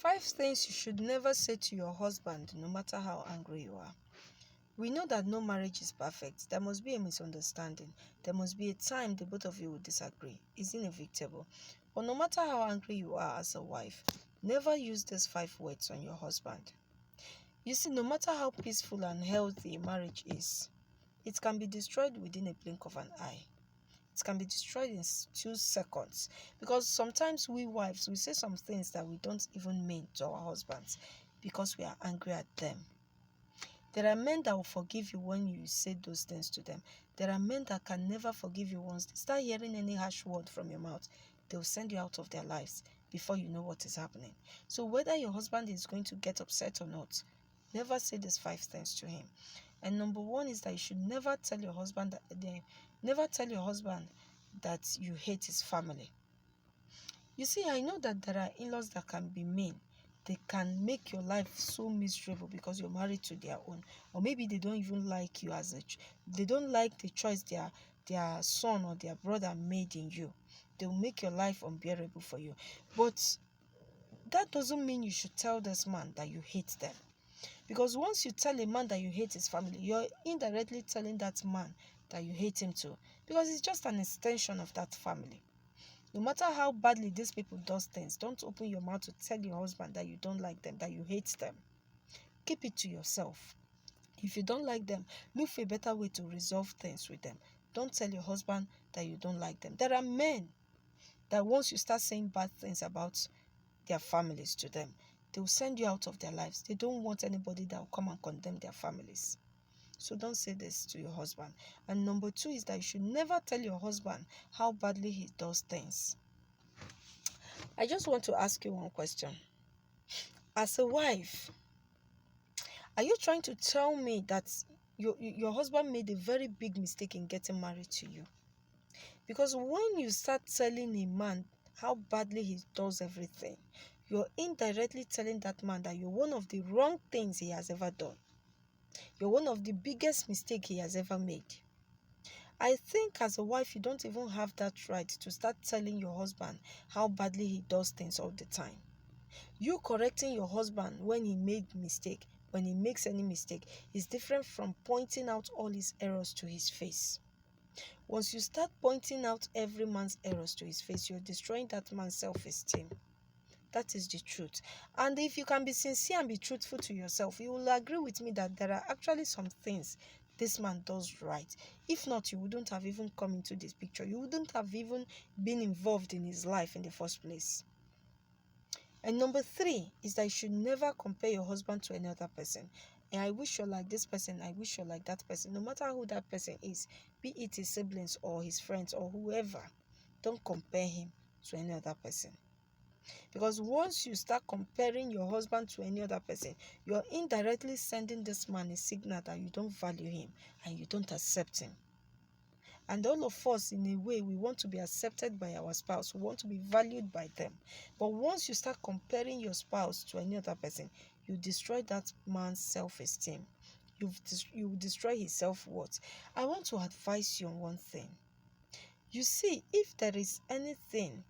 5 things you should never say to your husband, no matter how angry you are. We know that no marriage is perfect. There must be a misunderstanding. There must be a time the both of you will disagree. It's inevitable. But no matter how angry you are as a wife, never use these 5 words on your husband. You see, no matter how peaceful and healthy a marriage is, it can be destroyed within a blink of an eye. It can be destroyed in 2 seconds. Because sometimes we wives, we say some things that we don't even mean to our husbands because we are angry at them. There are men that will forgive you when you say those things to them. There are men that can never forgive you once they start hearing any harsh word from your mouth. They will send you out of their lives before you know what is happening. So whether your husband is going to get upset or not, never say these 5 things to him. And number 1 is that you should never tell your husband that you hate his family. You see, I know that there are in-laws that can be mean. They can make your life so miserable because you're married to their own, or maybe they don't even like you they don't like the choice their son or their brother made in you. They will make your life unbearable for you. But that doesn't mean you should tell this man that you hate them. Because once you tell a man that you hate his family, you're indirectly telling that man that you hate him too. Because it's just an extension of that family. No matter how badly these people do things, don't open your mouth to tell your husband that you don't like them, that you hate them. Keep it to yourself. If you don't like them, look for a better way to resolve things with them. Don't tell your husband that you don't like them. There are men that once you start saying bad things about their families to them, they will send you out of their lives. They don't want anybody that will come and condemn their families. So don't say this to your husband. And number 2 is that you should never tell your husband how badly he does things. I just want to ask you one question. As a wife, are you trying to tell me that your husband made a very big mistake in getting married to you? Because when you start telling a man how badly he does everything, you're indirectly telling that man that you're one of the wrong things he has ever done. You're one of the biggest mistakes he has ever made. I think as a wife, you don't even have that right to start telling your husband how badly he does things all the time. You correcting your husband when he made mistake, when he makes any mistake, is different from pointing out all his errors to his face. Once you start pointing out every man's errors to his face, you're destroying that man's self-esteem. That is the truth. And if you can be sincere and be truthful to yourself, you will agree with me that there are actually some things this man does right. If not, you wouldn't have even come into this picture. You wouldn't have even been involved in his life in the first place. And number 3 is that you should never compare your husband to any other person. And I wish you're like this person, I wish you're like that person. No matter who that person is, be it his siblings or his friends or whoever, don't compare him to any other person. Because once you start comparing your husband to any other person, you're indirectly sending this man a signal that you don't value him and you don't accept him. And all of us, in a way, we want to be accepted by our spouse. We want to be valued by them. But once you start comparing your spouse to any other person, you destroy that man's self-esteem. You destroy his self-worth. I want to advise you on one thing. You see, if there is anything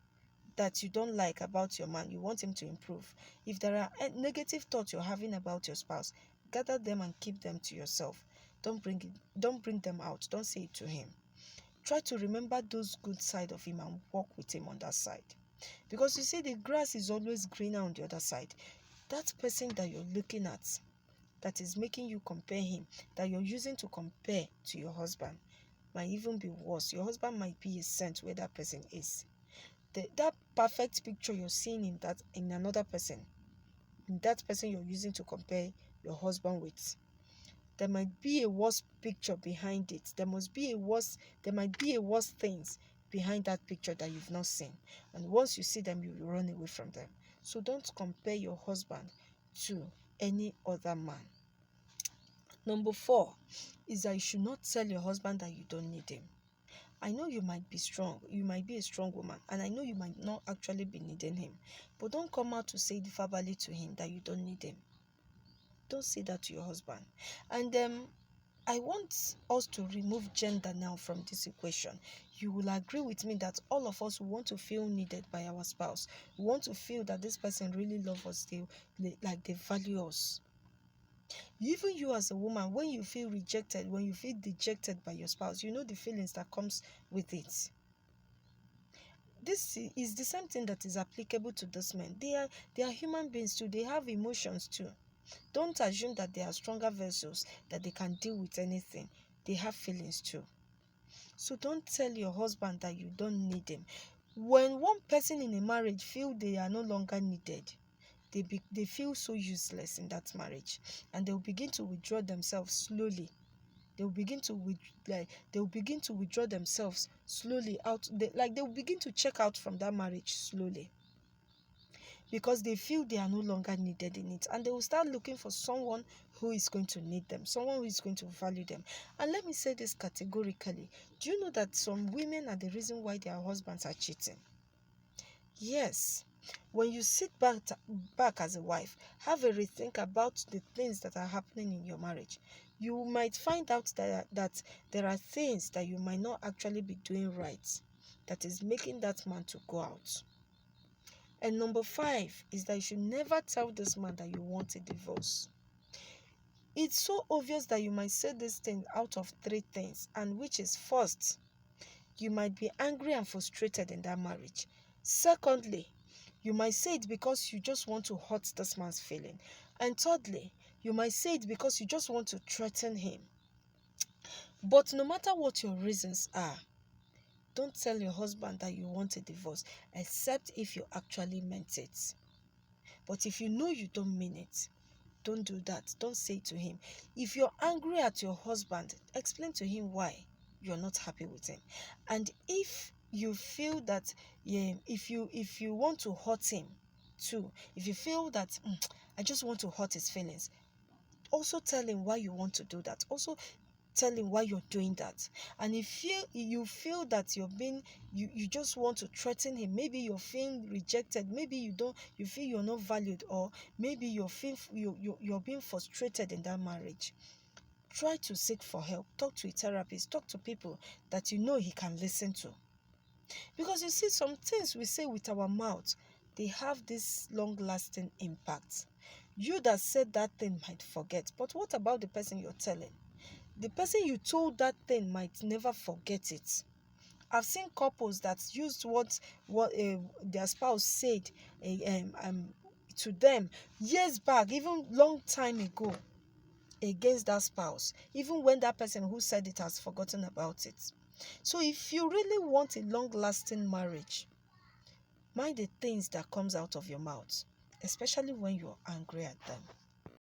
that you don't like about your man, you want him to improve. If there are negative thoughts you're having about your spouse, gather them and keep them to yourself. Don't bring them out. Don't say it to him. Try to remember those good side of him and work with him on that side. Because you see, the grass is always greener on the other side. That person that you're looking at, that is making you compare him, that you're using to compare to your husband, might even be worse. Your husband might be a saint where that person is. That perfect picture you're seeing in another person, in that person you're using to compare your husband with, there might be a worse picture behind it. There might be a worse things behind that picture that you've not seen. And once you see them, you will run away from them. So don't compare your husband to any other man. Number 4 is that you should not tell your husband that you don't need him. I know you might be strong, you might be a strong woman, and I know you might not actually be needing him. But don't come out to say it verbally to him that you don't need him. Don't say that to your husband. And I want us to remove gender now from this equation. You will agree with me that all of us want to feel needed by our spouse. We want to feel that this person really loves us, like they value us. Even you as a woman, when you feel rejected, when you feel dejected by your spouse, you know the feelings that comes with it. This is the same thing that is applicable to those men. They are human beings too. They have emotions too. Don't assume that they are stronger vessels, that they can deal with anything. They have feelings too. So don't tell your husband that you don't need him. When one person in a marriage feel they are no longer needed, they feel so useless in that marriage, and they'll begin to withdraw themselves slowly. They'll begin to withdraw themselves slowly out. They'll begin to check out from that marriage slowly, because they feel they are no longer needed in it, and they will start looking for someone who is going to need them, someone who is going to value them. And let me say this categorically: do you know that some women are the reason why their husbands are cheating? Yes. When you sit back as a wife, have a rethink about the things that are happening in your marriage. You might find out that there are things that you might not actually be doing right, that is making that man to go out. And number 5 is that you should never tell this man that you want a divorce. It's so obvious that you might say this thing out of 3 things, and which is: first, you might be angry and frustrated in that marriage. Secondly, you might say it because you just want to hurt this man's feeling. And thirdly, you might say it because you just want to threaten him. But no matter what your reasons are, don't tell your husband that you want a divorce, except if you actually meant it. But if you know you don't mean it, don't do that. Don't say it to him. If you're angry at your husband, explain to him why you're not happy with him. And if you feel that, yeah, if you want to hurt him too, if you feel that I just want to hurt his feelings, also tell him why you want to do that. Also tell him why you're doing that. And if you feel that you just want to threaten him, maybe you're feeling rejected, maybe you feel you're not valued, or maybe you're being frustrated in that marriage, try to seek for help. Talk to a therapist, talk to people that you know he can listen to. Because you see, some things we say with our mouth, they have this long lasting impact. You that said that thing might forget, but what about the person you're telling? The person you told that thing might never forget it. I've seen couples that used what their spouse said to them years back, even long time ago, against that spouse, even when that person who said it has forgotten about it. So if you really want a long-lasting marriage, mind the things that comes out of your mouth, especially when you're angry at them.